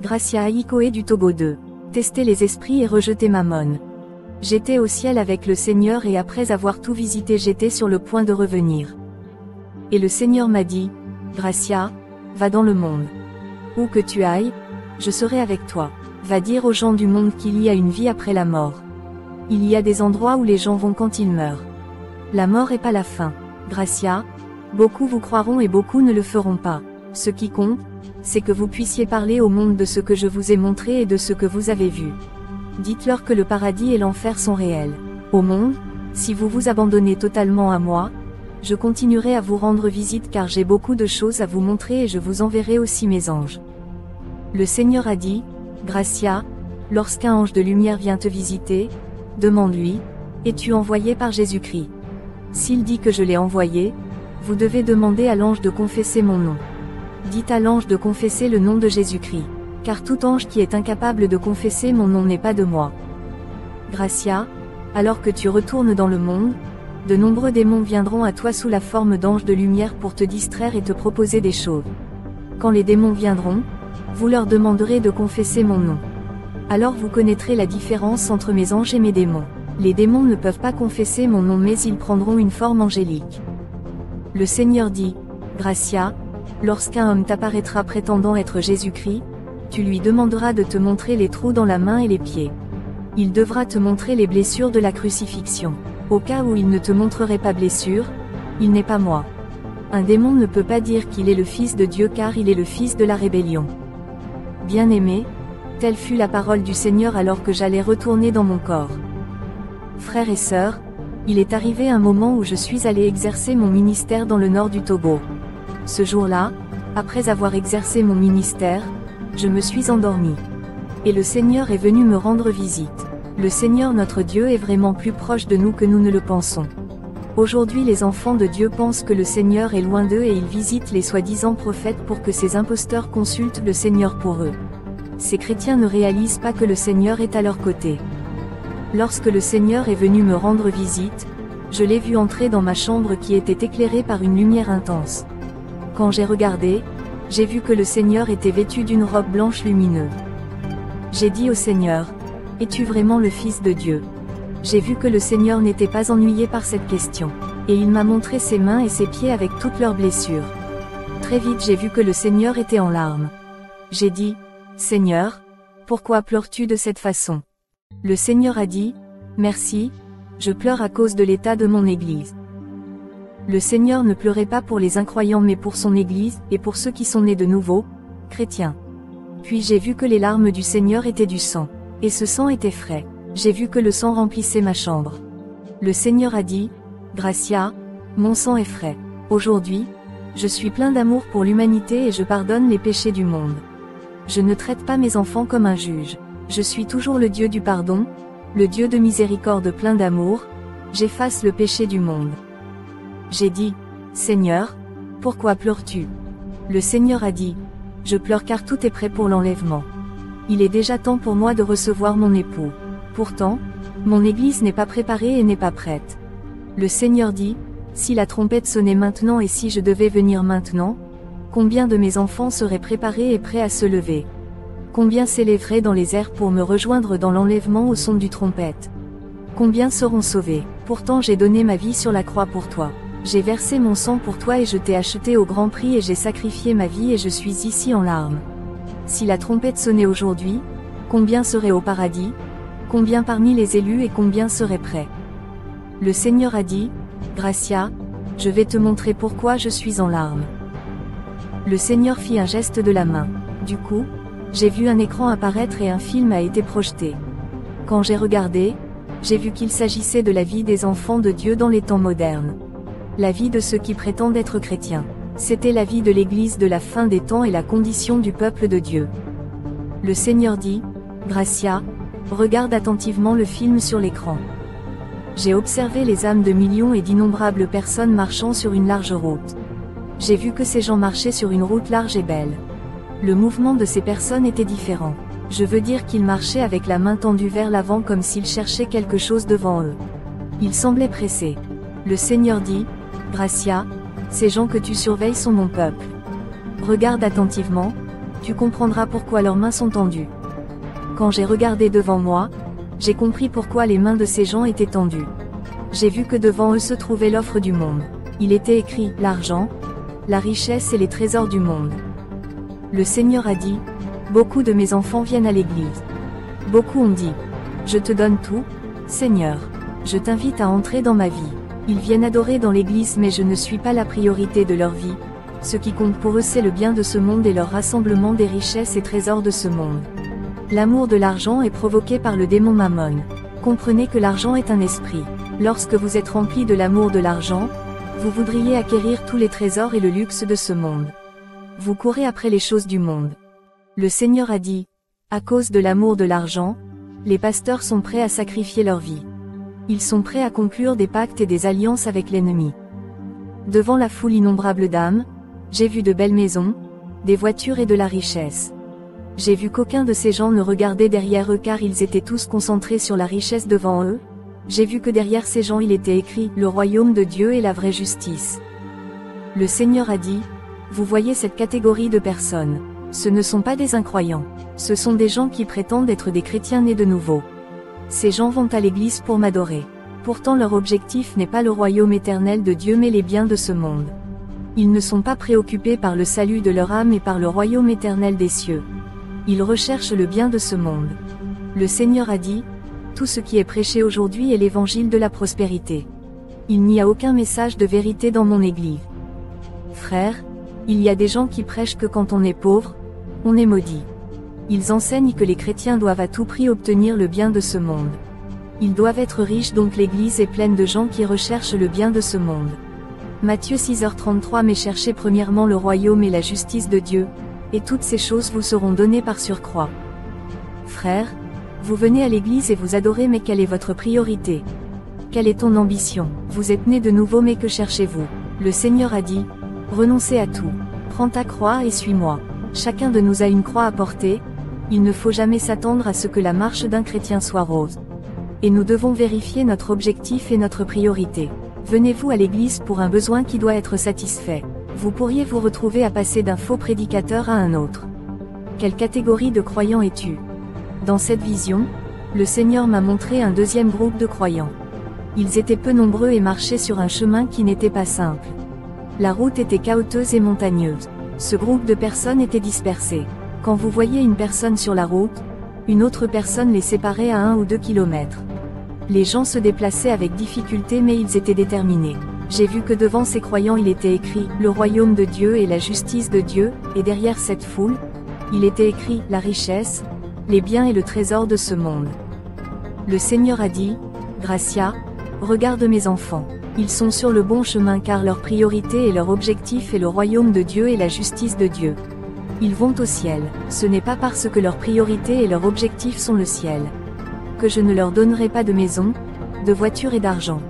Gracia Ikoé du Togo 2. Tester les esprits et rejeter Mammon. J'étais au ciel avec le Seigneur et après avoir tout visité j'étais sur le point de revenir. Et le Seigneur m'a dit, Gracia, va dans le monde. Où que tu ailles, je serai avec toi. Va dire aux gens du monde qu'il y a une vie après la mort. Il y a des endroits où les gens vont quand ils meurent. La mort est pas la fin. Gracia, beaucoup vous croiront et beaucoup ne le feront pas. Ce qui compte, c'est que vous puissiez parler au monde de ce que je vous ai montré et de ce que vous avez vu. Dites-leur que le paradis et l'enfer sont réels. Au monde, si vous vous abandonnez totalement à moi, je continuerai à vous rendre visite car j'ai beaucoup de choses à vous montrer et je vous enverrai aussi mes anges. Le Seigneur a dit, Gracia, lorsqu'un ange de lumière vient te visiter, demande-lui, es-tu envoyé par Jésus-Christ? S'il dit que je l'ai envoyé, vous devez demander à l'ange de confesser mon nom. Dites à l'ange de confesser le nom de Jésus-Christ. Car tout ange qui est incapable de confesser mon nom n'est pas de moi. Gracia, alors que tu retournes dans le monde, de nombreux démons viendront à toi sous la forme d'anges de lumière pour te distraire et te proposer des choses. Quand les démons viendront, vous leur demanderez de confesser mon nom. Alors vous connaîtrez la différence entre mes anges et mes démons. Les démons ne peuvent pas confesser mon nom mais ils prendront une forme angélique. Le Seigneur dit, Gracia, lorsqu'un homme t'apparaîtra prétendant être Jésus-Christ, tu lui demanderas de te montrer les trous dans la main et les pieds. Il devra te montrer les blessures de la crucifixion. Au cas où il ne te montrerait pas blessure, il n'est pas moi. Un démon ne peut pas dire qu'il est le Fils de Dieu car il est le fils de la rébellion. Bien-aimé, telle fut la parole du Seigneur alors que j'allais retourner dans mon corps. Frères et sœurs, il est arrivé un moment où je suis allé exercer mon ministère dans le nord du Togo. Ce jour-là, après avoir exercé mon ministère, je me suis endormi. Et le Seigneur est venu me rendre visite. Le Seigneur notre Dieu est vraiment plus proche de nous que nous ne le pensons. Aujourd'hui les enfants de Dieu pensent que le Seigneur est loin d'eux et ils visitent les soi-disant prophètes pour que ces imposteurs consultent le Seigneur pour eux. Ces chrétiens ne réalisent pas que le Seigneur est à leur côté. Lorsque le Seigneur est venu me rendre visite, je l'ai vu entrer dans ma chambre qui était éclairée par une lumière intense. Quand j'ai regardé, j'ai vu que le Seigneur était vêtu d'une robe blanche lumineuse. J'ai dit au Seigneur, es-tu vraiment le Fils de Dieu? J'ai vu que le Seigneur n'était pas ennuyé par cette question. Et il m'a montré ses mains et ses pieds avec toutes leurs blessures. Très vite j'ai vu que le Seigneur était en larmes. J'ai dit, Seigneur, pourquoi pleures-tu de cette façon? Le Seigneur a dit, merci, je pleure à cause de l'état de mon Église. Le Seigneur ne pleurait pas pour les incroyants mais pour son Église, et pour ceux qui sont nés de nouveau, chrétiens. Puis j'ai vu que les larmes du Seigneur étaient du sang. Et ce sang était frais. J'ai vu que le sang remplissait ma chambre. Le Seigneur a dit, Gracia, mon sang est frais. Aujourd'hui, je suis plein d'amour pour l'humanité et je pardonne les péchés du monde. Je ne traite pas mes enfants comme un juge. Je suis toujours le Dieu du pardon, le Dieu de miséricorde plein d'amour, j'efface le péché du monde. J'ai dit, Seigneur, pourquoi pleures-tu? Le Seigneur a dit, je pleure car tout est prêt pour l'enlèvement. Il est déjà temps pour moi de recevoir mon époux. Pourtant, mon Église n'est pas préparée et n'est pas prête. Le Seigneur dit, si la trompette sonnait maintenant et si je devais venir maintenant, combien de mes enfants seraient préparés et prêts à se lever? Combien s'élèveraient dans les airs pour me rejoindre dans l'enlèvement au son du trompette? Combien seront sauvés? Pourtant j'ai donné ma vie sur la croix pour toi. J'ai versé mon sang pour toi et je t'ai acheté au grand prix et j'ai sacrifié ma vie et je suis ici en larmes. Si la trompette sonnait aujourd'hui, combien seraient au paradis? Combien parmi les élus et combien seraient prêts? Le Seigneur a dit, Gracia, je vais te montrer pourquoi je suis en larmes. Le Seigneur fit un geste de la main. Du coup, j'ai vu un écran apparaître et un film a été projeté. Quand j'ai regardé, j'ai vu qu'il s'agissait de la vie des enfants de Dieu dans les temps modernes. La vie de ceux qui prétendent être chrétiens. C'était la vie de l'Église de la fin des temps et la condition du peuple de Dieu. Le Seigneur dit, Gracia, regarde attentivement le film sur l'écran. J'ai observé les âmes de millions et d'innombrables personnes marchant sur une large route. J'ai vu que ces gens marchaient sur une route large et belle. Le mouvement de ces personnes était différent. Je veux dire qu'ils marchaient avec la main tendue vers l'avant comme s'ils cherchaient quelque chose devant eux. Ils semblaient pressés. Le Seigneur dit, Gracia, ces gens que tu surveilles sont mon peuple. Regarde attentivement, tu comprendras pourquoi leurs mains sont tendues. Quand j'ai regardé devant moi, j'ai compris pourquoi les mains de ces gens étaient tendues. J'ai vu que devant eux se trouvait l'offre du monde. Il était écrit, l'argent, la richesse et les trésors du monde. Le Seigneur a dit, beaucoup de mes enfants viennent à l'église. Beaucoup ont dit, je te donne tout, Seigneur. Je t'invite à entrer dans ma vie. Ils viennent adorer dans l'église mais je ne suis pas la priorité de leur vie. Ce qui compte pour eux c'est le bien de ce monde et leur rassemblement des richesses et trésors de ce monde. L'amour de l'argent est provoqué par le démon Mammon. Comprenez que l'argent est un esprit. Lorsque vous êtes rempli de l'amour de l'argent, vous voudriez acquérir tous les trésors et le luxe de ce monde. Vous courez après les choses du monde. Le Seigneur a dit, à cause de l'amour de l'argent, les pasteurs sont prêts à sacrifier leur vie. Ils sont prêts à conclure des pactes et des alliances avec l'ennemi. Devant la foule innombrable d'âmes, j'ai vu de belles maisons, des voitures et de la richesse. J'ai vu qu'aucun de ces gens ne regardait derrière eux car ils étaient tous concentrés sur la richesse devant eux. J'ai vu que derrière ces gens il était écrit « Le royaume de Dieu et la vraie justice ». Le Seigneur a dit, vous voyez cette catégorie de personnes. Ce ne sont pas des incroyants. Ce sont des gens qui prétendent être des chrétiens nés de nouveau. Ces gens vont à l'église pour m'adorer. Pourtant leur objectif n'est pas le royaume éternel de Dieu mais les biens de ce monde. Ils ne sont pas préoccupés par le salut de leur âme et par le royaume éternel des cieux. Ils recherchent le bien de ce monde. Le Seigneur a dit, tout ce qui est prêché aujourd'hui est l'évangile de la prospérité. Il n'y a aucun message de vérité dans mon église. Frères, il y a des gens qui prêchent que quand on est pauvre, on est maudit. Ils enseignent que les chrétiens doivent à tout prix obtenir le bien de ce monde. Ils doivent être riches donc l'église est pleine de gens qui recherchent le bien de ce monde. Matthieu 6h33 Mais cherchez premièrement le royaume et la justice de Dieu, et toutes ces choses vous seront données par surcroît. Frères, vous venez à l'église et vous adorez mais quelle est votre priorité? Quelle est ton ambition? Vous êtes né de nouveau mais que cherchez-vous? Le Seigneur a dit, renoncez à tout. Prends ta croix et suis-moi. Chacun de nous a une croix à porter, il ne faut jamais s'attendre à ce que la marche d'un chrétien soit rose. Et nous devons vérifier notre objectif et notre priorité. Venez-vous à l'église pour un besoin qui doit être satisfait. Vous pourriez vous retrouver à passer d'un faux prédicateur à un autre. Quelle catégorie de croyants es-tu? Dans cette vision, le Seigneur m'a montré un deuxième groupe de croyants. Ils étaient peu nombreux et marchaient sur un chemin qui n'était pas simple. La route était cahoteuse et montagneuse. Ce groupe de personnes était dispersé. Quand vous voyez une personne sur la route, une autre personne les séparait à 1 ou 2 kilomètres. Les gens se déplaçaient avec difficulté mais ils étaient déterminés. J'ai vu que devant ces croyants il était écrit « Le royaume de Dieu et la justice de Dieu » et derrière cette foule, il était écrit « La richesse, les biens et le trésor de ce monde ». Le Seigneur a dit « Gracia, regarde mes enfants. Ils sont sur le bon chemin car leur priorité et leur objectif est le royaume de Dieu et la justice de Dieu. Ils vont au ciel. Ce n'est pas parce que leur priorité et leur objectif sont le ciel que je ne leur donnerai pas de maison, de voiture et d'argent.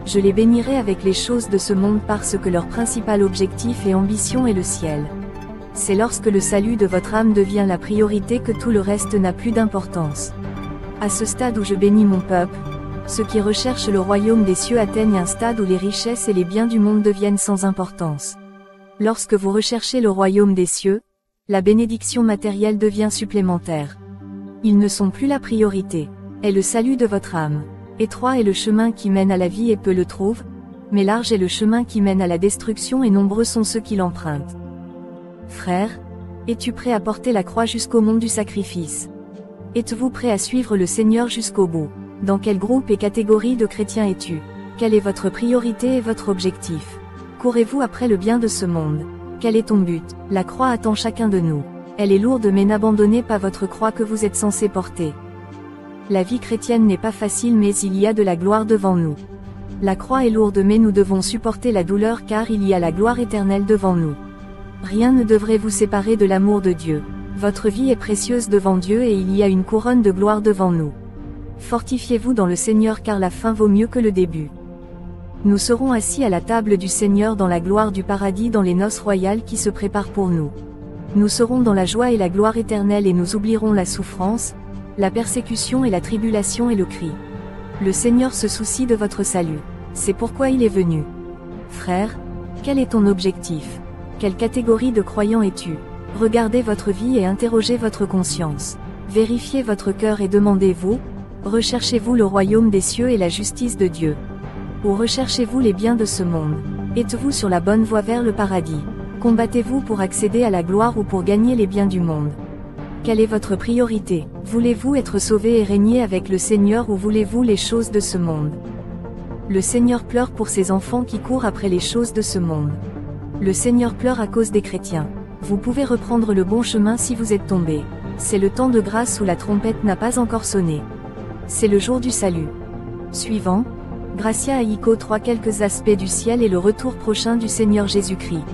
Je les bénirai avec les choses de ce monde parce que leur principal objectif et ambition est le ciel. C'est lorsque le salut de votre âme devient la priorité que tout le reste n'a plus d'importance. À ce stade où je bénis mon peuple, ceux qui recherchent le royaume des cieux atteignent un stade où les richesses et les biens du monde deviennent sans importance. Lorsque vous recherchez le royaume des cieux, la bénédiction matérielle devient supplémentaire. Ils ne sont plus la priorité. Est le salut de votre âme. Étroit est le chemin qui mène à la vie et peu le trouvent, mais large est le chemin qui mène à la destruction et nombreux sont ceux qui l'empruntent. Frère, es-tu prêt à porter la croix jusqu'au mont du sacrifice? Êtes-vous prêt à suivre le Seigneur jusqu'au bout? Dans quel groupe et catégorie de chrétiens es-tu? Quelle est votre priorité et votre objectif? Courez-vous après le bien de ce monde? Quel est ton but? La croix attend chacun de nous. Elle est lourde mais n'abandonnez pas votre croix que vous êtes censé porter. La vie chrétienne n'est pas facile mais il y a de la gloire devant nous. La croix est lourde mais nous devons supporter la douleur car il y a la gloire éternelle devant nous. Rien ne devrait vous séparer de l'amour de Dieu. Votre vie est précieuse devant Dieu et il y a une couronne de gloire devant nous. Fortifiez-vous dans le Seigneur car la fin vaut mieux que le début. Nous serons assis à la table du Seigneur dans la gloire du paradis dans les noces royales qui se préparent pour nous. Nous serons dans la joie et la gloire éternelle et nous oublierons la souffrance, la persécution et la tribulation et le cri. Le Seigneur se soucie de votre salut. C'est pourquoi il est venu. Frère, quel est ton objectif? Quelle catégorie de croyants es-tu? Regardez votre vie et interrogez votre conscience. Vérifiez votre cœur et demandez-vous, recherchez-vous le royaume des cieux et la justice de Dieu? Ou recherchez-vous les biens de ce monde? Êtes-vous sur la bonne voie vers le paradis? Combattez-vous pour accéder à la gloire ou pour gagner les biens du monde? Quelle est votre priorité? Voulez-vous être sauvé et régner avec le Seigneur ou voulez-vous les choses de ce monde? Le Seigneur pleure pour ses enfants qui courent après les choses de ce monde. Le Seigneur pleure à cause des chrétiens. Vous pouvez reprendre le bon chemin si vous êtes tombé. C'est le temps de grâce où la trompette n'a pas encore sonné. C'est le jour du salut. Suivant, Gracia Aiko 3 quelques aspects du ciel et le retour prochain du Seigneur Jésus-Christ.